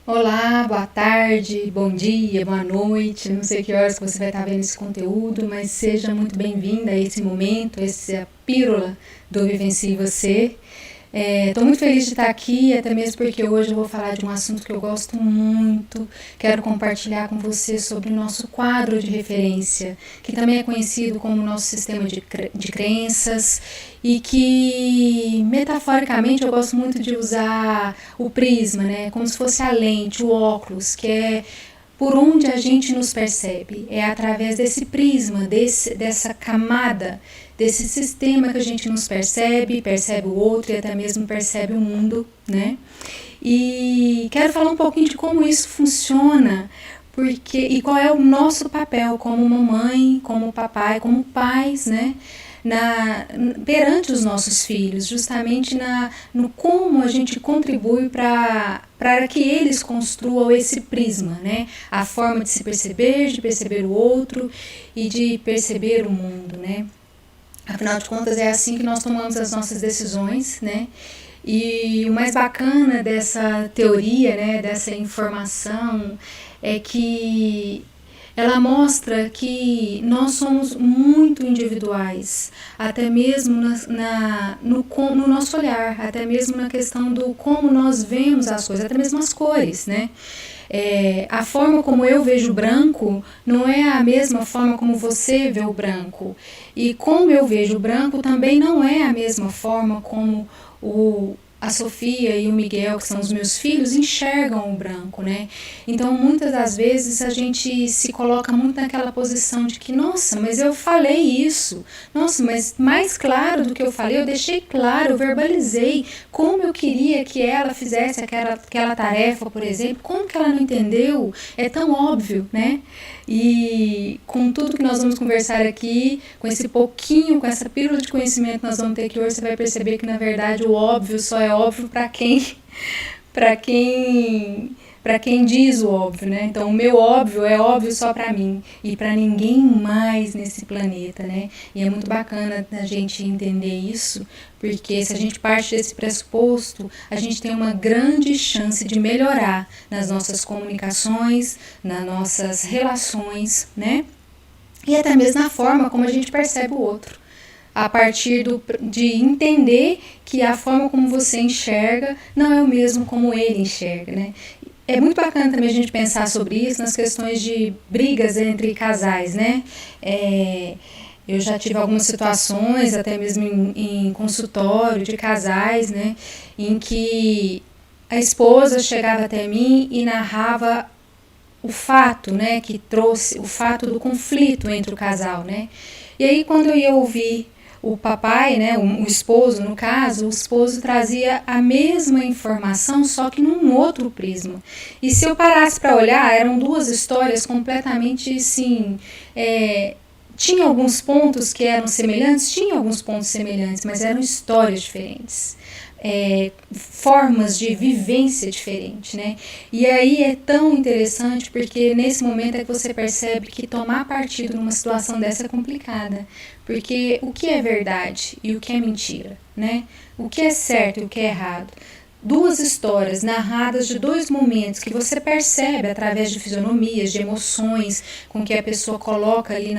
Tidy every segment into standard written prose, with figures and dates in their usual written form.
Olá, boa tarde, bom dia, boa noite. Não sei que horas que você vai estar vendo esse conteúdo, mas seja muito bem-vinda a esse momento, essa pílula do Vivencie Você. Estou muito feliz de estar aqui, até mesmo porque hoje eu vou falar de um assunto que eu gosto muito. Quero compartilhar com você sobre o nosso quadro de referência, que também é conhecido como nosso sistema de crenças e que, metaforicamente, eu gosto muito de usar o prisma, né? Como se fosse a lente, o óculos, que é por onde a gente nos percebe. É através desse prisma, dessa camada, desse sistema que a gente nos percebe, percebe o outro e até mesmo percebe o mundo, né? E quero falar um pouquinho de como isso funciona, porque e qual é o nosso papel como mamãe, como papai, como pais, né? Perante os nossos filhos, justamente no como a gente contribui para que eles construam esse prisma, né? A forma de perceber o outro e de perceber o mundo, né? Afinal de contas, é assim que nós tomamos as nossas decisões, né? E o mais bacana dessa teoria, né, dessa informação, é que ela mostra que nós somos muito individuais, até mesmo no nosso olhar, até mesmo na questão do como nós vemos as coisas, até mesmo as cores, né? A forma como eu vejo o branco não é a mesma forma como você vê o branco. E como eu vejo o branco também não é a mesma forma como a Sofia e o Miguel, que são os meus filhos, enxergam o branco, né? Então, muitas das vezes a gente se coloca muito naquela posição de que, nossa, mas eu falei isso, nossa, mas mais claro do que eu falei, eu deixei claro, eu verbalizei como eu queria que ela fizesse aquela tarefa, por exemplo, como que ela não entendeu? É tão óbvio, né? E com tudo que nós vamos conversar aqui, com esse pouquinho, com essa pílula de conhecimento que nós vamos ter aqui hoje, você vai perceber que na verdade o óbvio só é óbvio para quem para quem diz o óbvio, né? Então, o meu óbvio é óbvio só para mim e para ninguém mais nesse planeta, né? E é muito bacana a gente entender isso, porque se a gente parte desse pressuposto, a gente tem uma grande chance de melhorar nas nossas comunicações, nas nossas relações, né? E até mesmo na forma como a gente percebe o outro. A partir de entender que a forma como você enxerga não é o mesmo como ele enxerga, né? É muito bacana também a gente pensar sobre isso nas questões de brigas entre casais, né? Eu já tive algumas situações, até mesmo em consultório de casais, né? Em que a esposa chegava até mim e narrava o fato, né? Que trouxe o fato do conflito entre o casal, né? E aí, quando eu ia ouvir o papai, né, o esposo no caso, o esposo trazia a mesma informação, só que num outro prisma. E se eu parasse para olhar, eram duas histórias completamente, sim, tinha alguns pontos que eram semelhantes, tinha alguns pontos semelhantes, mas eram histórias diferentes. Formas de vivência diferentes, né? E aí é tão interessante porque nesse momento é que você percebe que tomar partido numa situação dessa é complicada, porque o que é verdade e o que é mentira, né? O que é certo e o que é errado. Duas histórias narradas de dois momentos que você percebe através de fisionomias, de emoções, com que a pessoa coloca ali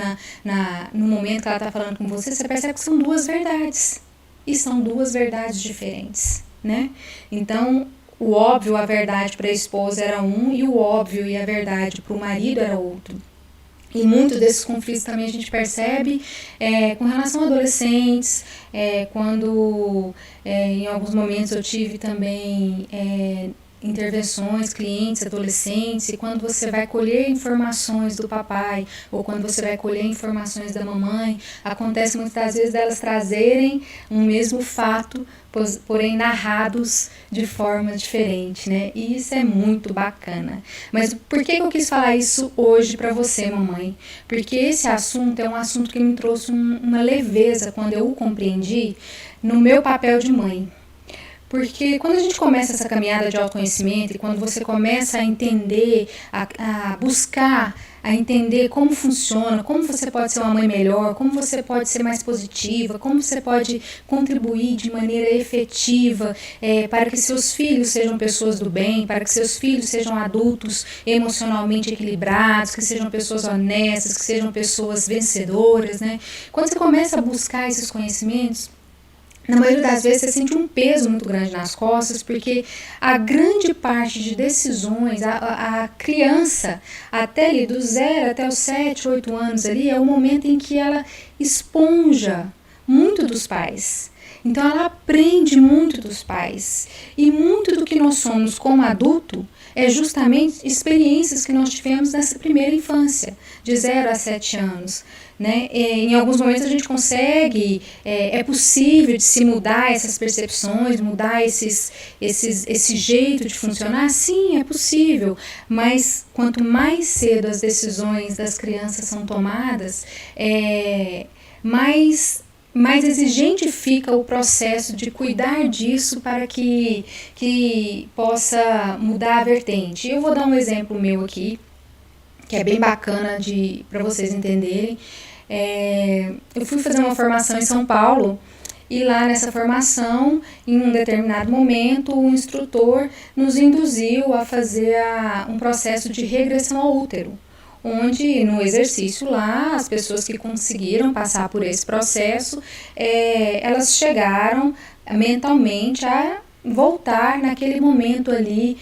no momento que ela está falando com você, você percebe que são duas verdades. E são duas verdades diferentes, né? Então, o óbvio, a verdade para a esposa era um, e o óbvio e a verdade para o marido era outro. E muitos desses conflitos também a gente percebe com relação a adolescentes, quando em alguns momentos eu tive também intervenções, clientes, adolescentes, e quando você vai colher informações do papai ou quando você vai colher informações da mamãe, acontece muitas das vezes delas trazerem um mesmo fato, porém narrados de forma diferente, né? E isso é muito bacana. Mas por que eu quis falar isso hoje para você, mamãe? Porque esse assunto é um assunto que me trouxe uma leveza quando eu o compreendi no meu papel de mãe. Porque quando a gente começa essa caminhada de autoconhecimento e quando você começa a entender, a buscar a entender como funciona, como você pode ser uma mãe melhor, como você pode ser mais positiva, como você pode contribuir de maneira efetiva para que seus filhos sejam pessoas do bem, para que seus filhos sejam adultos emocionalmente equilibrados, que sejam pessoas honestas, que sejam pessoas vencedoras, né? Quando você começa a buscar esses conhecimentos, na maioria das vezes você sente um peso muito grande nas costas, porque a grande parte de decisões, a criança, até ali do 0 até os 7, 8 anos ali, é o momento em que ela esponja muito dos pais. Então ela aprende muito dos pais. E muito do que nós somos como adulto é justamente experiências que nós tivemos nessa primeira infância, de 0 a 7 anos. Né? Em alguns momentos a gente consegue, é possível de se mudar essas percepções, mudar esse jeito de funcionar? Sim, é possível, mas quanto mais cedo as decisões das crianças são tomadas, mais exigente fica o processo de cuidar disso para que possa mudar a vertente. Eu vou dar um exemplo meu aqui, que é bem bacana para vocês entenderem. Eu fui fazer uma formação em São Paulo e lá nessa formação, em um determinado momento, o instrutor nos induziu a fazer um processo de regressão ao útero, onde no exercício lá, as pessoas que conseguiram passar por esse processo, elas chegaram mentalmente a voltar naquele momento ali,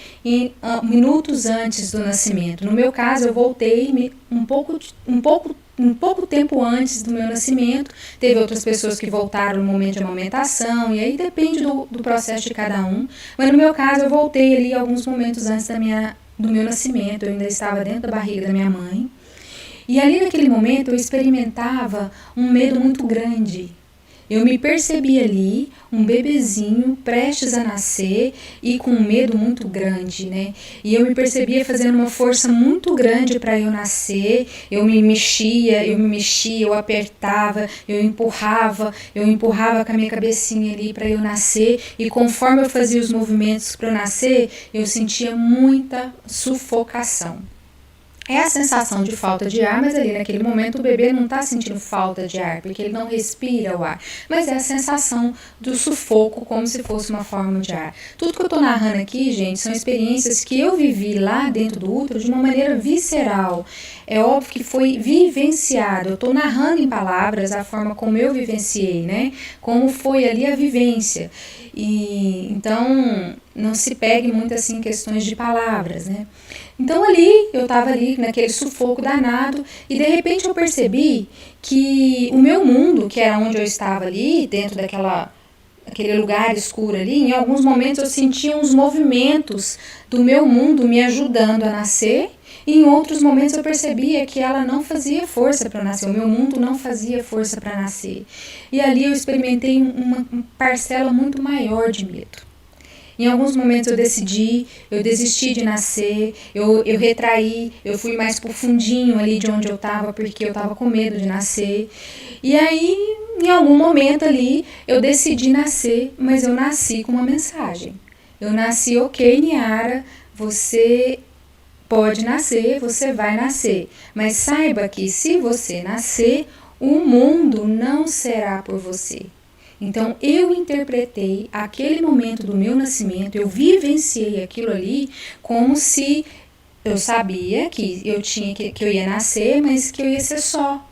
minutos antes do nascimento. No meu caso, eu voltei um pouco tempo antes do meu nascimento. Teve outras pessoas que voltaram no momento de amamentação, e aí depende do processo de cada um. Mas no meu caso, eu voltei ali alguns momentos antes do meu nascimento. Eu ainda estava dentro da barriga da minha mãe. E ali naquele momento eu experimentava um medo muito grande. Eu me percebi ali, um bebezinho prestes a nascer e com um medo muito grande, né? E eu me percebia fazendo uma força muito grande para eu nascer. Eu me mexia, eu apertava, eu empurrava com a minha cabecinha ali para eu nascer. E conforme eu fazia os movimentos para eu nascer, eu sentia muita sufocação. É a sensação de falta de ar, mas ali naquele momento o bebê não está sentindo falta de ar, porque ele não respira o ar. Mas é a sensação do sufoco, como se fosse uma forma de ar. Tudo que eu estou narrando aqui, gente, são experiências que eu vivi lá dentro do útero de uma maneira visceral. É óbvio que foi vivenciado. Eu estou narrando em palavras a forma como eu vivenciei, né? Como foi ali a vivência. E então não se pegue muito assim em questões de palavras, né? Então eu estava ali naquele sufoco danado e de repente eu percebi que o meu mundo, que era onde eu estava ali, dentro daquele lugar escuro ali, em alguns momentos eu sentia uns movimentos do meu mundo me ajudando a nascer. E em outros momentos eu percebia que ela não fazia força para nascer, o meu mundo não fazia força para nascer. E ali eu experimentei uma parcela muito maior de medo. Em alguns momentos eu desisti de nascer, eu retraí, eu fui mais pro fundinho ali de onde eu estava, porque eu estava com medo de nascer. E aí, em algum momento ali, eu decidi nascer, mas eu nasci com uma mensagem. Eu nasci, ok, Niara, você pode nascer, você vai nascer, mas saiba que se você nascer, o mundo não será por você. Então eu interpretei aquele momento do meu nascimento, eu vivenciei aquilo ali como se eu sabia que eu ia nascer, mas que eu ia ser só,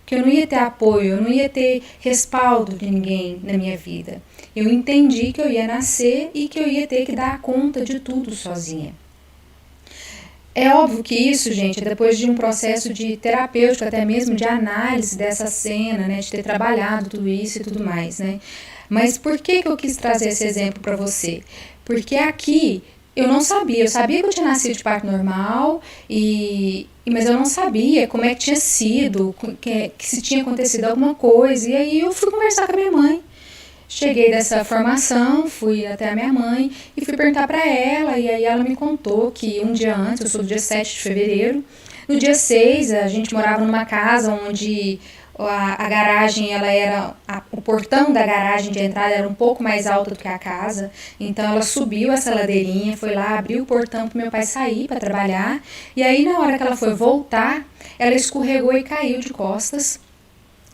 que eu não ia ter apoio, eu não ia ter respaldo de ninguém na minha vida. Eu entendi que eu ia nascer e que eu ia ter que dar conta de tudo sozinha. É óbvio que isso, gente, é depois de um processo de terapêutico, até mesmo de análise dessa cena, né, de ter trabalhado tudo isso e tudo mais, né? Mas por que eu quis trazer esse exemplo para você? Porque aqui eu não sabia, eu sabia que eu tinha nascido de parto normal, mas eu não sabia como é que tinha sido, que se tinha acontecido alguma coisa, e aí eu fui conversar com a minha mãe. Cheguei dessa formação, fui até a minha mãe e fui perguntar para ela, e aí ela me contou que um dia antes, eu sou do dia 7 de fevereiro, no dia 6 a gente morava numa casa onde a garagem, o portão da garagem de entrada era um pouco mais alto do que a casa, então ela subiu essa ladeirinha, foi lá, abriu o portão para meu pai sair para trabalhar, e aí na hora que ela foi voltar, ela escorregou e caiu de costas,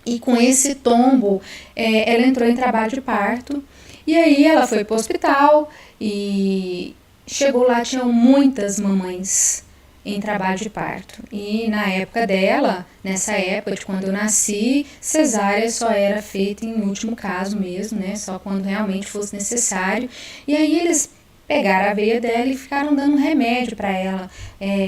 e com esse tombo, ela entrou em trabalho de parto, e aí ela foi para o hospital, e chegou lá, tinham muitas mamães em trabalho de parto. E na época dela, nessa época de quando eu nasci, cesárea só era feita em último caso mesmo, né? Só quando realmente fosse necessário. E aí eles pegaram a veia dela e ficaram dando um remédio para ela,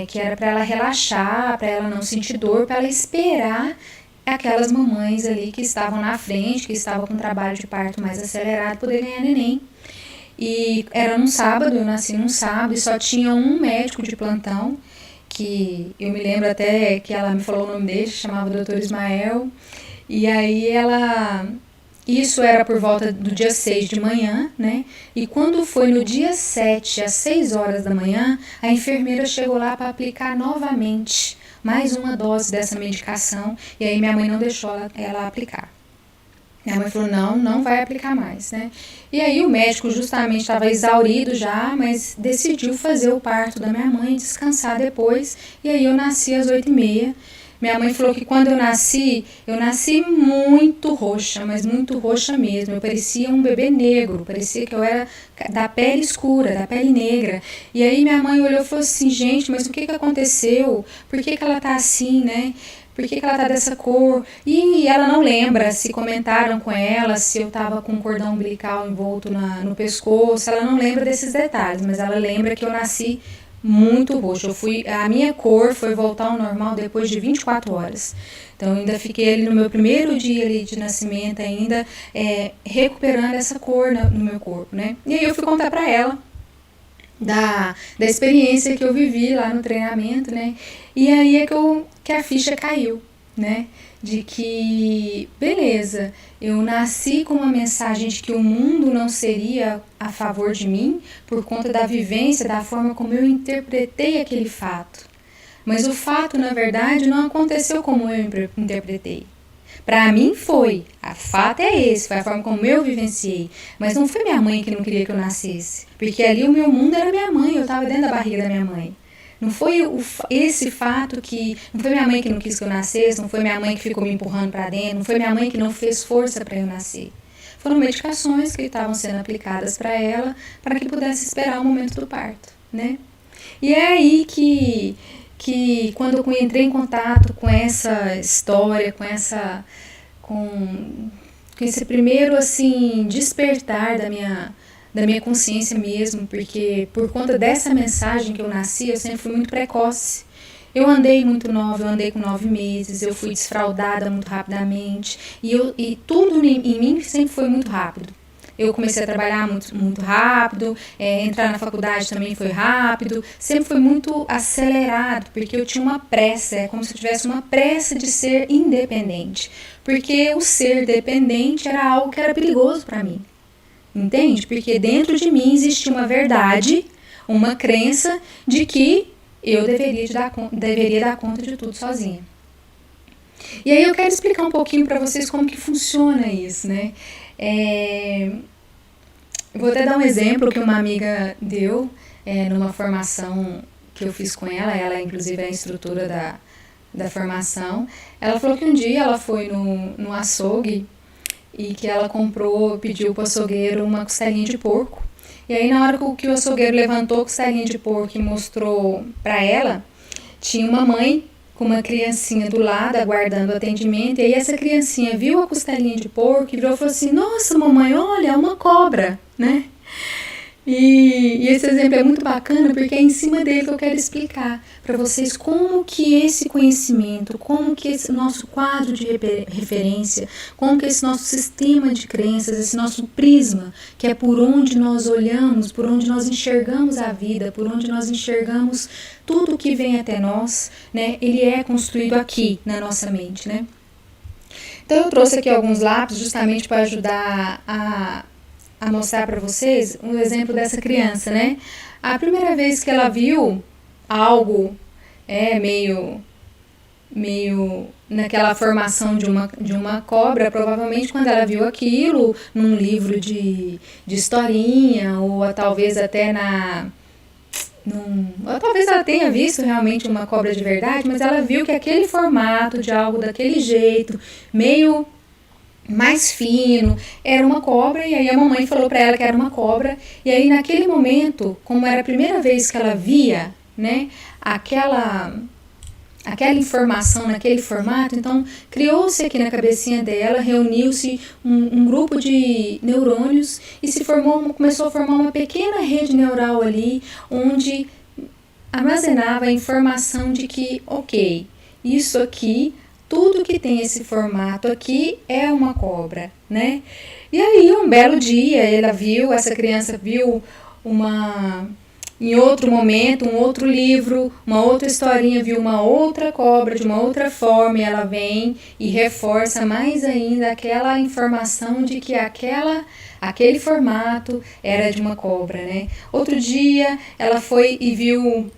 que era para ela relaxar, para ela não sentir dor, para ela esperar aquelas mamães ali que estavam na frente, que estavam com trabalho de parto mais acelerado, poder ganhar neném. E era num sábado, eu nasci num sábado e só tinha um médico de plantão, que eu me lembro até que ela me falou o nome dele, chamava Dr. Ismael, e aí isso era por volta do dia 6 de manhã, né? E quando foi no dia 7, às 6 horas da manhã, a enfermeira chegou lá para aplicar novamente mais uma dose dessa medicação, e aí minha mãe não deixou ela aplicar. Minha mãe falou, não vai aplicar mais, né? E aí o médico justamente estava exaurido já, mas decidiu fazer o parto da minha mãe, descansar depois, e aí eu nasci às 8h30. Minha mãe falou que quando eu nasci muito roxa, mas muito roxa mesmo. Eu parecia um bebê negro, parecia que eu era da pele escura, da pele negra. E aí minha mãe olhou e falou assim, gente, mas o que aconteceu? Por que ela tá assim, né? Por que ela tá dessa cor? E ela não lembra se comentaram com ela, se eu tava com um cordão umbilical envolto no pescoço. Ela não lembra desses detalhes, mas ela lembra que eu nasci muito roxo. A minha cor foi voltar ao normal depois de 24 horas. Então, eu ainda fiquei ali no meu primeiro dia ali de nascimento, ainda recuperando essa cor no meu corpo, né? E aí eu fui contar pra ela da experiência que eu vivi lá no treinamento, né? E aí que a ficha caiu, né? De que, beleza, eu nasci com uma mensagem de que o mundo não seria a favor de mim por conta da vivência, da forma como eu interpretei aquele fato. Mas o fato, na verdade, não aconteceu como eu interpretei. Para mim foi, o fato é esse, foi a forma como eu vivenciei. Mas não foi minha mãe que não queria que eu nascesse. Porque ali o meu mundo era minha mãe, eu estava dentro da barriga da minha mãe. Não foi esse fato que... Não foi minha mãe que não quis que eu nascesse, não foi minha mãe que ficou me empurrando para dentro, não foi minha mãe que não fez força para eu nascer. Foram medicações que estavam sendo aplicadas para ela, para que pudesse esperar o momento do parto, né? E é aí que quando eu entrei em contato com essa história, com esse primeiro assim despertar da minha consciência mesmo, porque por conta dessa mensagem que eu nasci, eu sempre fui muito precoce. Eu andei muito nova, eu andei com 9 meses, eu fui desfraldada muito rapidamente, e tudo em mim sempre foi muito rápido. Eu comecei a trabalhar muito rápido, entrar na faculdade também foi rápido, sempre foi muito acelerado, porque eu tinha uma pressa, é como se eu tivesse uma pressa de ser independente, porque o ser dependente era algo que era perigoso para mim, entende? Porque dentro de mim existia uma verdade, uma crença de que eu deveria dar conta de tudo sozinha. E aí eu quero explicar um pouquinho para vocês como que funciona isso, né? Vou até dar um exemplo que uma amiga deu numa formação que eu fiz com ela inclusive é a instrutora da formação. Ela falou que um dia ela foi no açougue e que ela pediu para o açougueiro uma costelinha de porco. E aí na hora que o açougueiro levantou a costelinha de porco e mostrou para ela, tinha uma mãe com uma criancinha do lado, aguardando o atendimento, e aí essa criancinha viu a costelinha de porco e virou e falou assim, nossa mamãe, olha, é uma cobra, né? E esse exemplo é muito bacana porque é em cima dele que eu quero explicar para vocês como que esse conhecimento, como que esse nosso quadro de referência, como que esse nosso sistema de crenças, esse nosso prisma, que é por onde nós olhamos, por onde nós enxergamos a vida, por onde nós enxergamos tudo que vem até nós, né? Ele é construído aqui na nossa mente, né? Então eu trouxe aqui alguns lápis justamente para ajudar a mostrar para vocês um exemplo dessa criança, né? A primeira vez que ela viu algo meio meio naquela formação de uma cobra, provavelmente quando ela viu aquilo num livro de historinha, ou talvez até ou talvez ela tenha visto realmente uma cobra de verdade, mas ela viu que aquele formato de algo daquele jeito, meio mais fino, era uma cobra, e aí a mamãe falou para ela que era uma cobra, e aí naquele momento, como era a primeira vez que ela via, né, aquela informação naquele formato, então criou-se aqui na cabecinha dela, reuniu-se um grupo de neurônios e começou a formar uma pequena rede neural ali, onde armazenava a informação de que, ok, isso aqui, tudo que tem esse formato aqui é uma cobra, né? E aí, um belo dia, essa criança viu em outro momento, um outro livro, uma outra historinha, viu uma outra cobra de uma outra forma, e ela vem e reforça mais ainda aquela informação de que aquele formato era de uma cobra, né? Outro dia, ela foi e viu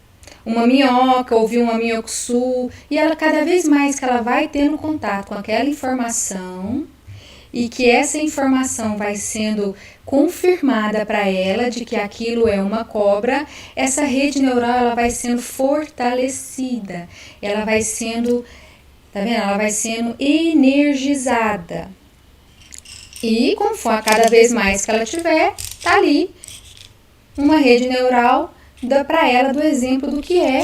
uma minhoca, ouviu uma minhoxu, e ela, cada vez mais que ela vai tendo contato com aquela informação, e que essa informação vai sendo confirmada para ela de que aquilo é uma cobra, essa rede neural ela vai sendo fortalecida, ela vai sendo, tá vendo? Ela vai sendo energizada. E conforme cada vez mais que ela tiver, tá ali uma rede neural dá para ela do exemplo do que é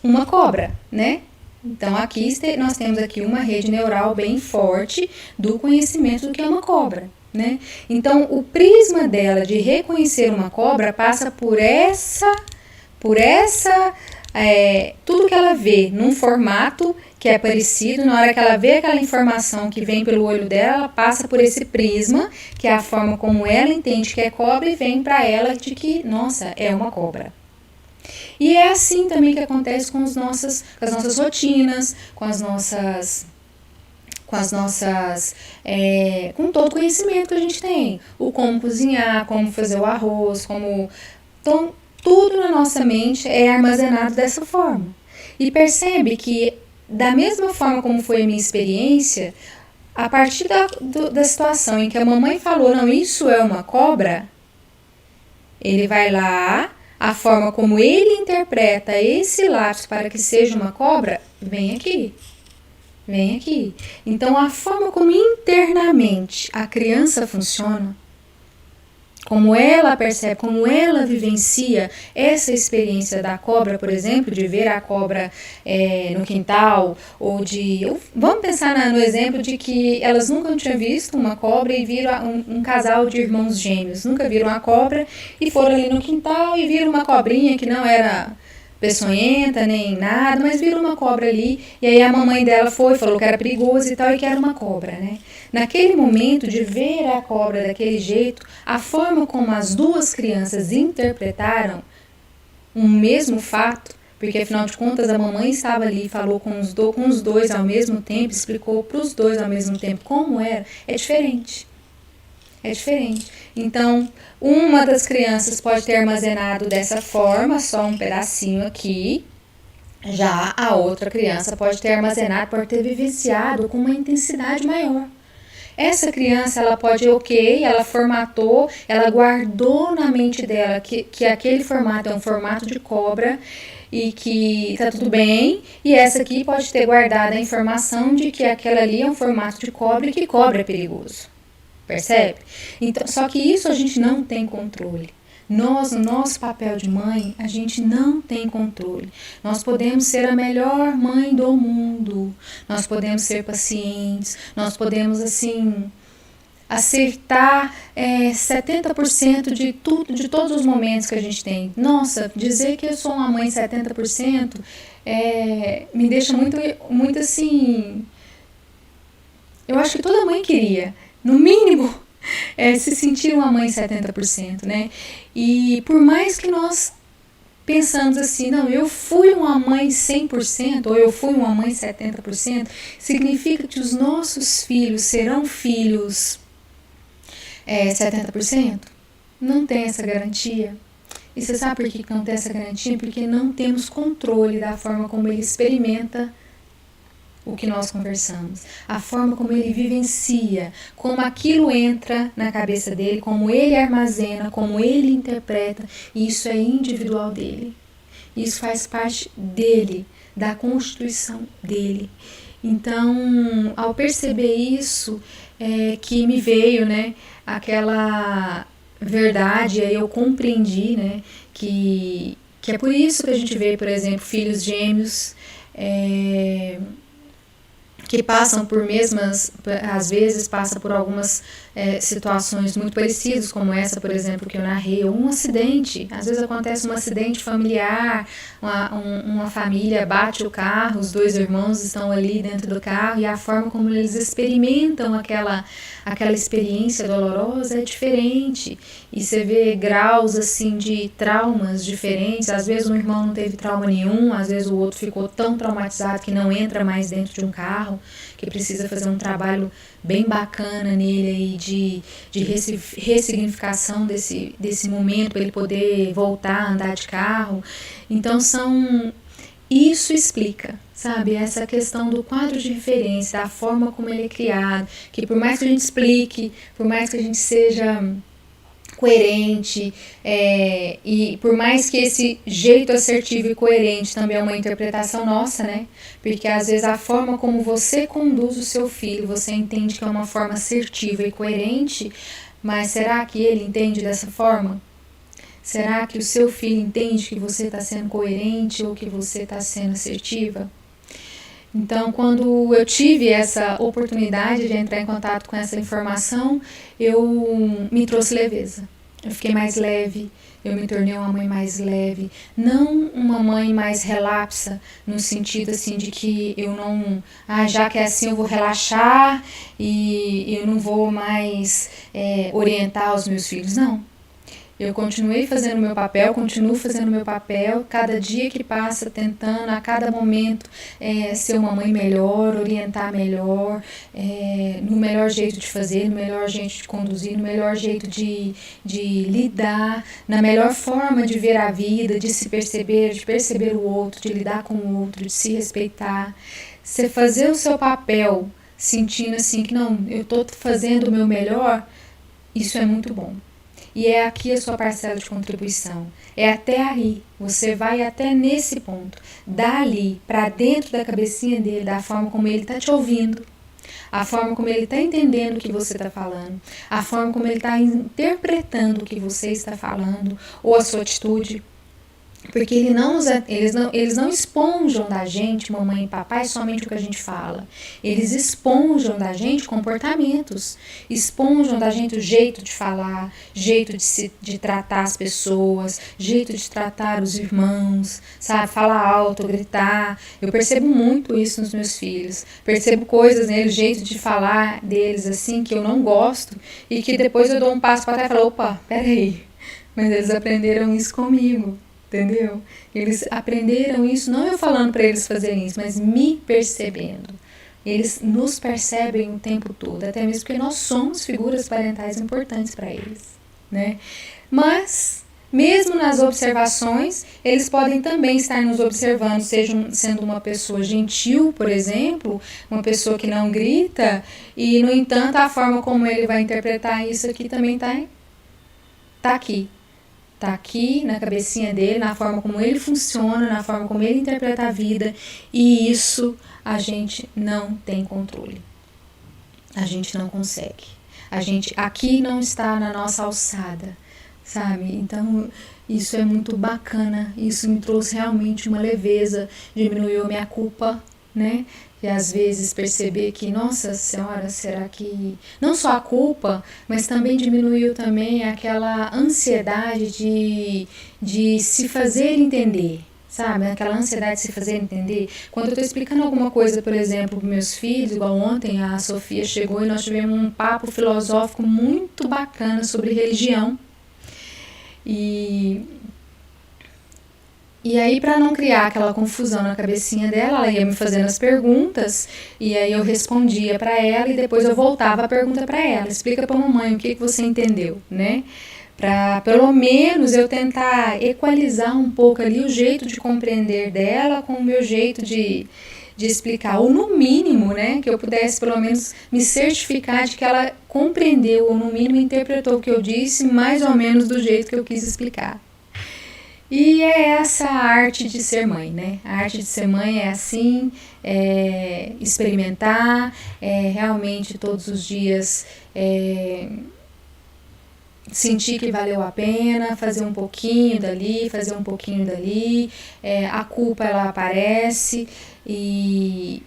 uma cobra, né? Então, aqui nós temos aqui uma rede neural bem forte do conhecimento do que é uma cobra, né? Então, o prisma dela de reconhecer uma cobra passa por tudo que ela vê num formato que é parecido, na hora que ela vê aquela informação que vem pelo olho dela, ela passa por esse prisma, que é a forma como ela entende que é cobra, e vem para ela de que, nossa, é uma cobra. E é assim também que acontece com as nossas rotinas, com todo o conhecimento que a gente tem. O como cozinhar, como fazer o arroz, Então, tudo na nossa mente é armazenado dessa forma. E percebe que, da mesma forma como foi a minha experiência, a partir da situação em que a mamãe falou, não, isso é uma cobra, ele vai lá, a forma como ele interpreta esse lápis para que seja uma cobra, vem aqui. Então, a forma como internamente a criança funciona, como ela percebe, como ela vivencia essa experiência da cobra, por exemplo, de ver a cobra no quintal, vamos pensar no exemplo de que elas nunca tinham visto uma cobra e viram um casal de irmãos gêmeos, nunca viram a cobra e foram ali no quintal e viram uma cobrinha que não era peçonhenta nem nada, mas viram uma cobra ali, e aí a mamãe dela falou que era perigoso e tal, e que era uma cobra, né? Naquele momento de ver a cobra daquele jeito, a forma como as duas crianças interpretaram um mesmo fato, porque afinal de contas a mamãe estava ali e falou com os dois ao mesmo tempo, explicou para os dois ao mesmo tempo como era, é diferente. Então, uma das crianças pode ter armazenado dessa forma, só um pedacinho aqui. Já a outra criança pode ter armazenado, pode ter vivenciado com uma intensidade maior. Essa criança, ela pode, ela formatou, ela guardou na mente dela que aquele formato é um formato de cobra e que tá tudo bem. E essa aqui pode ter guardado a informação de que aquela ali é um formato de cobra e que cobra é perigoso. Percebe? Então, só que isso a gente não tem controle. Nós, no nosso papel de mãe, a gente não tem controle. Nós podemos ser a melhor mãe do mundo. Nós podemos ser pacientes. Nós podemos, assim, acertar 70% de tudo, de todos os momentos que a gente tem. Nossa, dizer que eu sou uma mãe 70% me deixa muito assim... Eu acho que toda mãe queria, no mínimo, se sentir uma mãe 70%, né? E por mais que nós pensamos assim, não, eu fui uma mãe 100%, ou eu fui uma mãe 70%, significa que os nossos filhos serão filhos 70%? Não tem essa garantia. E você sabe por que não tem essa garantia? Porque não temos controle da forma como ele experimenta o que nós conversamos, a forma como ele vivencia, como aquilo entra na cabeça dele, como ele armazena, como ele interpreta, e isso é individual dele. Isso faz parte dele, da constituição dele. Então, ao perceber isso, que me veio, né, aquela verdade, aí eu compreendi, né, que é por isso que a gente vê, por exemplo, filhos gêmeos que passam por mesmas, às vezes passa por algumas situações muito parecidas, como essa, por exemplo, que eu narrei, ou um acidente. Às vezes acontece um acidente familiar, uma família bate o carro, os dois irmãos estão ali dentro do carro, e a forma como eles experimentam aquela experiência dolorosa é diferente. E você vê graus assim de traumas diferentes. Às vezes um irmão não teve trauma nenhum, às vezes o outro ficou tão traumatizado que não entra mais dentro de um carro, que precisa fazer um trabalho bem bacana nele aí de ressignificação desse momento para ele poder voltar a andar de carro. Então isso explica, sabe, essa questão do quadro de referência, da forma como ele é criado, que por mais que a gente explique, por mais que a gente seja coerente, e por mais que esse jeito assertivo e coerente também é uma interpretação nossa, né? Porque às vezes a forma como você conduz o seu filho, você entende que é uma forma assertiva e coerente, mas será que ele entende dessa forma? Será que o seu filho entende que você está sendo coerente ou que você está sendo assertiva? Então, quando eu tive essa oportunidade de entrar em contato com essa informação, me trouxe leveza. Eu fiquei mais leve, eu me tornei uma mãe mais leve, não uma mãe mais relapsa, no sentido assim de que eu não, já que é assim eu vou relaxar e eu não vou mais orientar os meus filhos, não. Eu continuei fazendo o meu papel, continuo fazendo o meu papel, cada dia que passa tentando, a cada momento, ser uma mãe melhor, orientar melhor, no melhor jeito de fazer, no melhor jeito de conduzir, no melhor jeito de lidar, na melhor forma de ver a vida, de se perceber, de perceber o outro, de lidar com o outro, de se respeitar. Você fazer o seu papel sentindo assim que não, eu estou fazendo o meu melhor, isso é muito bom. E é aqui a sua parcela de contribuição. É até aí. Você vai até nesse ponto. Dali, para dentro da cabecinha dele, da forma como ele está te ouvindo, a forma como ele está entendendo o que você está falando, a forma como ele está interpretando o que você está falando, ou a sua atitude. Porque eles não esponjam da gente, mamãe e papai, somente o que a gente fala. Eles esponjam da gente comportamentos, esponjam da gente o jeito de falar, jeito de tratar as pessoas, jeito de tratar os irmãos, sabe? Falar alto, gritar. Eu percebo muito isso nos meus filhos. Percebo coisas neles, jeito de falar deles assim, que eu não gosto, e que depois eu dou um passo para trás e falo, opa, peraí. Mas eles aprenderam isso comigo. Entendeu? Eles aprenderam isso, não eu falando para eles fazerem isso, mas me percebendo. Eles nos percebem o tempo todo, até mesmo porque nós somos figuras parentais importantes para eles, né? Mas, mesmo nas observações, eles podem também estar nos observando, sendo uma pessoa gentil, por exemplo, uma pessoa que não grita, e, no entanto, a forma como ele vai interpretar isso aqui também tá aqui. Está aqui na cabecinha dele, na forma como ele funciona, na forma como ele interpreta a vida, e isso a gente não tem controle. A gente não consegue. A gente aqui não está na nossa alçada, sabe? Então, isso é muito bacana, isso me trouxe realmente uma leveza, diminuiu minha culpa, né? E às vezes perceber que, nossa senhora, será que... Não só a culpa, mas também diminuiu também aquela ansiedade de se fazer entender, sabe? Aquela ansiedade de se fazer entender. Quando eu estou explicando alguma coisa, por exemplo, para meus filhos, igual ontem a Sofia chegou e nós tivemos um papo filosófico muito bacana sobre religião. E aí, para não criar aquela confusão na cabecinha dela, ela ia me fazendo as perguntas, e aí eu respondia para ela, e depois eu voltava a pergunta para ela. Explica para a mamãe o que você entendeu, né? Para, pelo menos, eu tentar equalizar um pouco ali o jeito de compreender dela com o meu jeito de de explicar, ou no mínimo, né, que eu pudesse pelo menos me certificar de que ela compreendeu, ou no mínimo interpretou o que eu disse, mais ou menos do jeito que eu quis explicar. E é essa a arte de ser mãe, né? A arte de ser mãe é assim, experimentar, realmente todos os dias sentir que valeu a pena, fazer um pouquinho dali, fazer um pouquinho dali, a culpa ela aparece e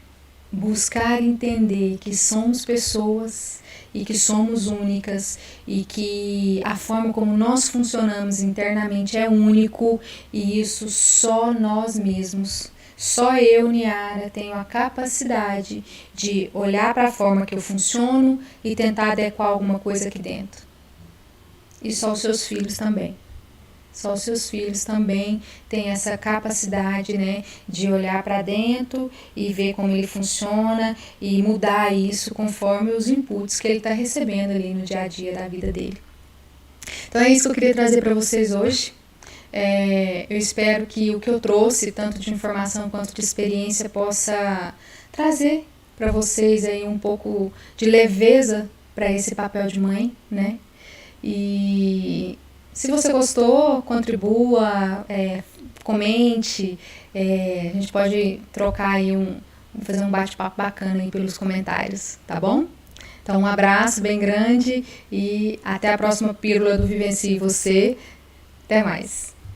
buscar entender que somos pessoas e que somos únicas e que a forma como nós funcionamos internamente é único e isso só nós mesmos. Só eu, Niara, tenho a capacidade de olhar para a forma que eu funciono e tentar adequar alguma coisa aqui dentro. E só os seus filhos também. Só os seus filhos também têm essa capacidade, né, de olhar para dentro e ver como ele funciona e mudar isso conforme os inputs que ele está recebendo ali no dia a dia da vida dele. Então é isso que eu queria trazer para vocês hoje. Eu espero que o que eu trouxe, tanto de informação quanto de experiência, possa trazer para vocês aí um pouco de leveza para esse papel de mãe, né? E se você gostou, contribua, comente, a gente pode trocar aí fazer um bate-papo bacana aí pelos comentários, tá bom? Então um abraço bem grande e até a próxima pílula do Vivencie Você. Até mais!